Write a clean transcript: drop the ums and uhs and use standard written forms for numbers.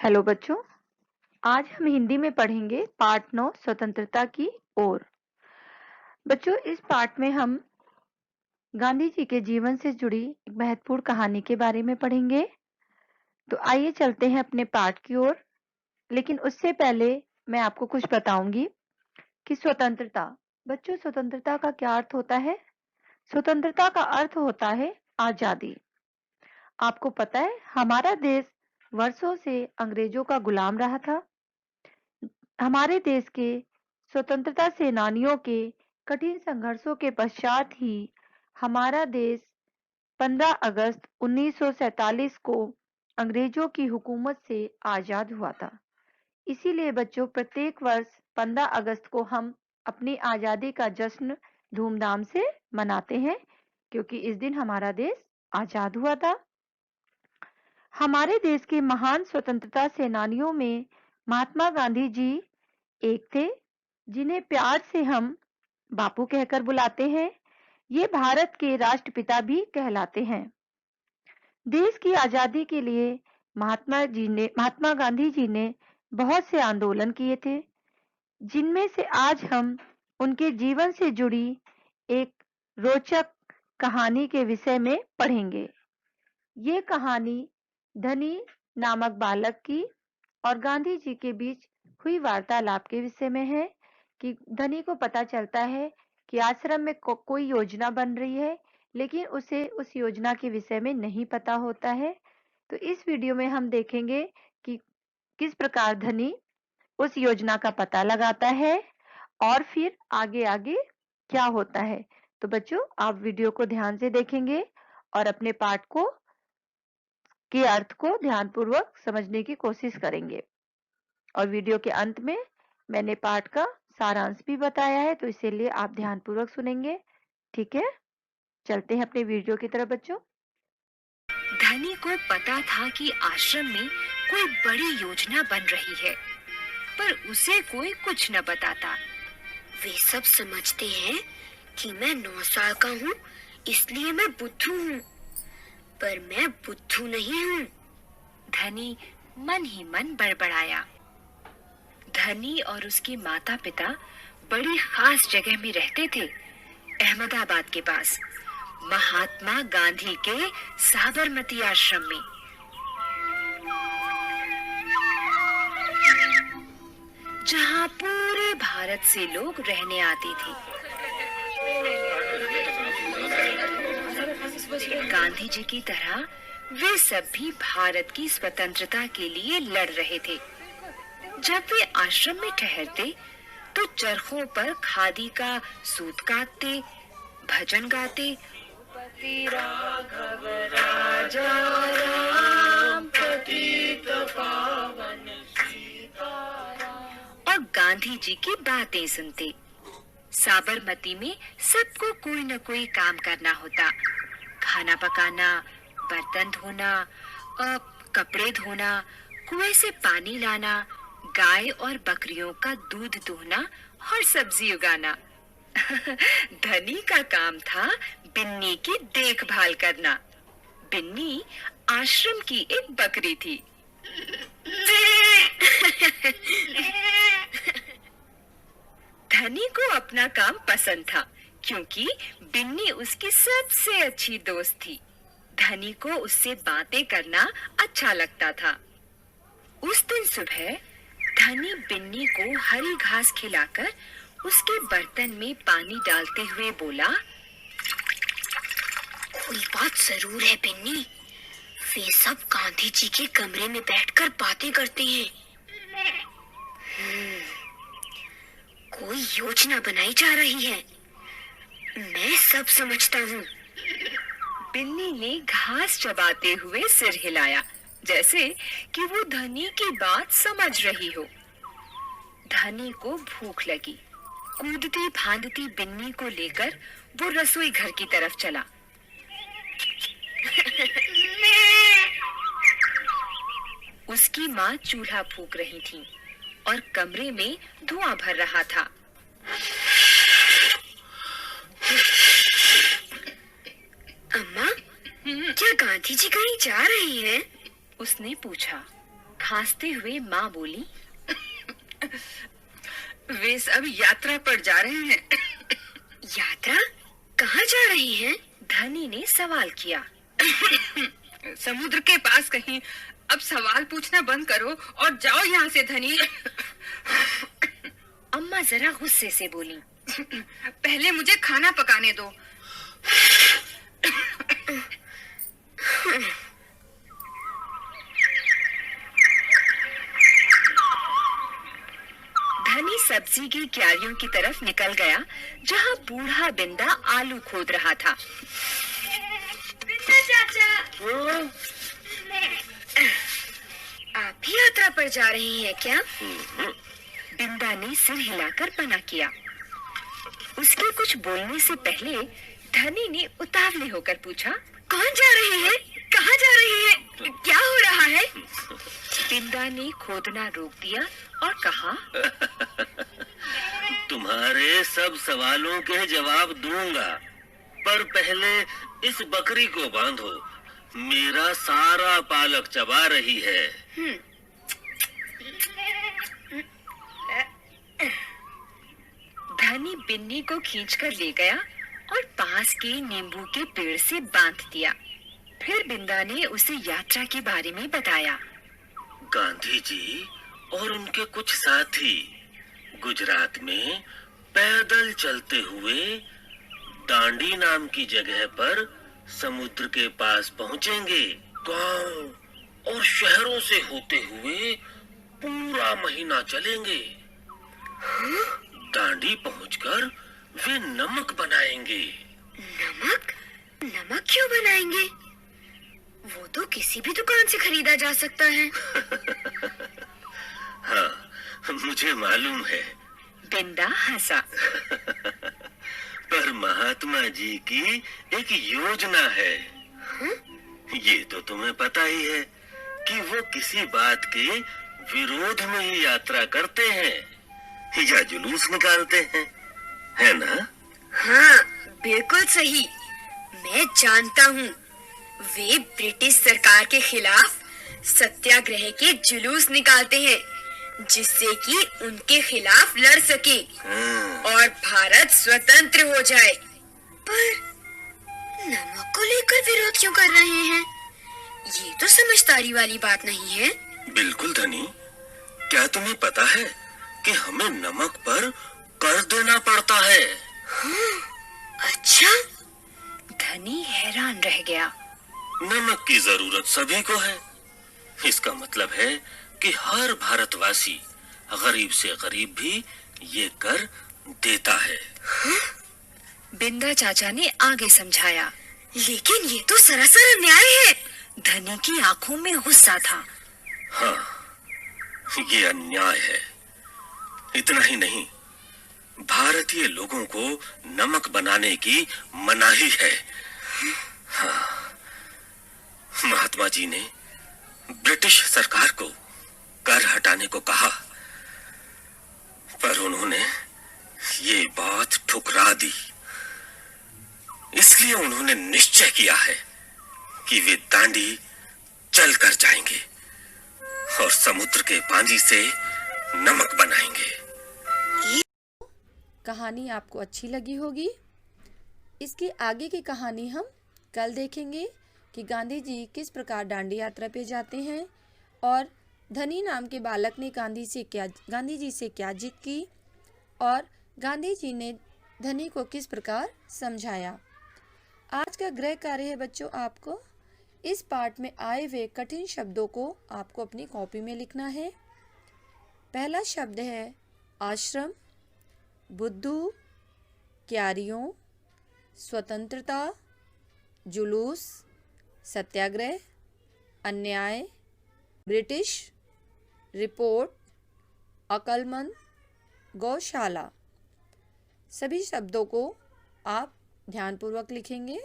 Hello बच्चों, आज हम हिंदी में पढ़ेंगे पाठ 9 स्वतंत्रता की ओर। बच्चों, इस पाठ में हम गांधी जी के जीवन से जुड़ी एक महत्वपूर्ण कहानी के बारे में पढ़ेंगे। तो आइए चलते हैं अपने पाठ की ओर। लेकिन उससे पहले मैं आपको कुछ बताऊंगी कि स्वतंत्रता। बच्चों, स्वतंत्रता का क्या अर्थ होता है? स्वतंत्रता का अर्थ होता है आजादी। आपको पता है, हमारा देश वर्षों से अंग्रेजों का गुलाम रहा था। हमारे देश के स्वतंत्रता सेनानियों के कठिन संघर्षों के पश्चात ही हमारा देश 15 अगस्त 1947 को अंग्रेजों की हुकूमत से आजाद हुआ था। इसीलिए बच्चों, प्रत्येक वर्ष 15 अगस्त को हम अपनी आजादी का जश्न धूमधाम से मनाते हैं, क्योंकि इस दिन हमारा देश आजाद हुआ था। हमारे देश के महान स्वतंत्रता सेनानियों में महात्मा गांधी जी एक थे, जिन्हें प्यार से हम बापू कहकर बुलाते हैं। ये भारत के राष्ट्रपिता भी कहलाते हैं। देश की आजादी के लिए महात्मा गांधी जी ने बहुत से आंदोलन किए थे, जिनमें से आज हम उनके जीवन से जुड़ी एक रोचक कहानी के विषय में पढ़ेंगे। ये कहानी धनी नामक बालक की और गांधी जी के बीच हुई वार्तालाप के विषय में है। कि धनी को पता चलता है कि आश्रम में कोई योजना बन रही है, लेकिन उसे उस योजना के विषय में नहीं पता होता है। तो इस वीडियो में हम देखेंगे कि किस प्रकार धनी उस योजना का पता लगाता है और फिर आगे आगे क्या होता है। तो बच्चों, आप वीडियो को ध्यान से देखेंगे और अपने पाठ को के अर्थ को ध्यानपूर्वक समझने की कोशिश करेंगे। और वीडियो के अंत में मैंने पाठ का सारांश भी बताया है, तो इसीलिए आप ध्यानपूर्वक सुनेंगे। ठीक है, चलते हैं अपने वीडियो की तरफ बच्चों। धनी को पता था कि आश्रम में कोई बड़ी योजना बन रही है, पर उसे कोई कुछ न बताता। वे सब समझते हैं कि मैं 9 साल का हूँ, इसलिए मैं बुद्धू हूँ, पर मैं बुद्धू नहीं हूँ। धनी मन ही मन बड़बड़ाया। धनी और उसके माता पिता बड़ी खास जगह में रहते थे, अहमदाबाद के पास, महात्मा गांधी के साबरमती आश्रम में। जहां पूरे भारत से लोग रहने आते थे। गांधी जी की तरह वे सब भी भारत की स्वतंत्रता के लिए लड़ रहे थे। जब वे आश्रम में ठहरते तो चरखों पर खादी का सूत काटते, भजन गाते, पति राघव राजा राम पतित पावन सीताराम, और गांधी जी की बातें सुनते। साबरमती में सबको कोई न कोई काम करना होता। खाना पकाना, बर्तन धोना, कपड़े धोना, कुएं से पानी लाना, गाय और बकरियों का दूध दुहना और सब्जी उगाना। धनी का काम था बिन्नी की देखभाल करना। बिन्नी आश्रम की एक बकरी थी। धनी को अपना काम पसंद था, क्योंकि बिन्नी उसकी सबसे अच्छी दोस्त थी। धनी को उससे बातें करना अच्छा लगता था। उस दिन सुबह धनी बिन्नी को हरी घास खिलाकर उसके बर्तन में पानी डालते हुए बोला, कोई बात जरूर है बिन्नी, वे सब गांधी जी के कमरे में बैठकर बातें करते हैं। कोई योजना बनाई जा रही है, मैं सब समझता हूँ। बिन्नी ने घास चबाते हुए सिर हिलाया, जैसे कि वो धनी की बात समझ रही हो। धनी को भूख लगी। कूदती फांदती बिन्नी को लेकर वो रसोई घर की तरफ चला। उसकी माँ चूल्हा फूंक रही थी और कमरे में धुआं भर रहा था। अम्मा, क्या गांधी जी कहीं जा रही हैं? उसने पूछा। खांसते हुए माँ बोली, वे सब यात्रा पर जा रहे हैं। यात्रा? कहाँ जा रही हैं? धनी ने सवाल किया। समुद्र के पास कहीं। अब सवाल पूछना बंद करो और जाओ यहाँ से धनी। अम्मा जरा गुस्से से बोली, पहले मुझे खाना पकाने दो। धनी सब्जी की क्यारियों की तरफ निकल गया, जहाँ बूढ़ा बिंदा आलू खोद रहा था। बिंदा चाचा, आप भी यात्रा पर जा रही हैं क्या? बिंदा ने सिर हिलाकर मना किया। उसके कुछ बोलने से पहले धनी ने उतावले होकर पूछा, कौन जा रहे हैं? कहाँ जा रहे हैं? क्या हो रहा है? बिंदा ने खोदना रोक दिया और कहा, तुम्हारे सब सवालों के जवाब दूंगा, पर पहले इस बकरी को बांधो। मेरा सारा पालक चबा रही है। धनी बिन्नी को खींचकर ले गया और पास के नींबू के पेड़ से बांध दिया। फिर बिंदा ने उसे यात्रा के बारे में बताया। गांधी जी और उनके कुछ साथी गुजरात में पैदल चलते हुए दांडी नाम की जगह पर समुद्र के पास पहुंचेंगे। गांव और शहरों से होते हुए पूरा महीना चलेंगे। दांडी पहुंचकर वे नमक बनाएंगे। नमक? नमक क्यों बनाएंगे? वो तो किसी भी दुकान से खरीदा जा सकता है। हाँ, मुझे मालूम है। बिंदा हंसा। पर महात्मा जी की एक योजना है। ये तो तुम्हें पता ही है कि वो किसी बात के विरोध में ही यात्रा करते हैं या जुलूस निकालते हैं, है ना? हाँ, बिल्कुल सही। मैं जानता हूँ, वे ब्रिटिश सरकार के खिलाफ सत्याग्रह के जुलूस निकालते हैं, जिससे कि उनके खिलाफ लड़ सके और भारत स्वतंत्र हो जाए। पर नमक को लेकर विरोध क्यों कर रहे हैं? ये तो समझदारी वाली बात नहीं है। बिल्कुल धनी, क्या तुम्हें पता है कि हमें नमक पर कर देना पड़ता है? अच्छा? धनी हैरान रह गया। नमक की जरूरत सभी को है। इसका मतलब है कि हर भारतवासी, गरीब से गरीब भी ये कर देता है। बिंदा चाचा ने आगे समझाया। लेकिन ये तो सरासर अन्याय है। धनी की आंखों में गुस्सा था। हाँ, ये अन्याय है। इतना ही नहीं, भारतीय लोगों को नमक बनाने की मनाही है। हाँ, महात्मा जी ने ब्रिटिश सरकार को कर हटाने को कहा, पर उन्होंने ये बात ठुकरा दी। इसलिए उन्होंने निश्चय किया है कि वे दांडी चल कर जाएंगे और समुद्र के पानी से नमक बनाएंगे। कहानी आपको अच्छी लगी होगी। इसकी आगे की कहानी हम कल देखेंगे कि गांधी जी किस प्रकार दांडी यात्रा पे जाते हैं और धनी नाम के बालक ने गांधी जी से क्या जिद की और गांधी जी ने धनी को किस प्रकार समझाया। आज का गृह कार्य है बच्चों, आपको इस पाठ में आए हुए कठिन शब्दों को आपको अपनी कॉपी में लिखना है। पहला शब्द है आश्रम, बुद्धू, क्यारियों, स्वतंत्रता, जुलूस, सत्याग्रह, अन्याय, ब्रिटिश, रिपोर्ट, अक्लमंद, गौशाला। सभी शब्दों को आप ध्यानपूर्वक लिखेंगे।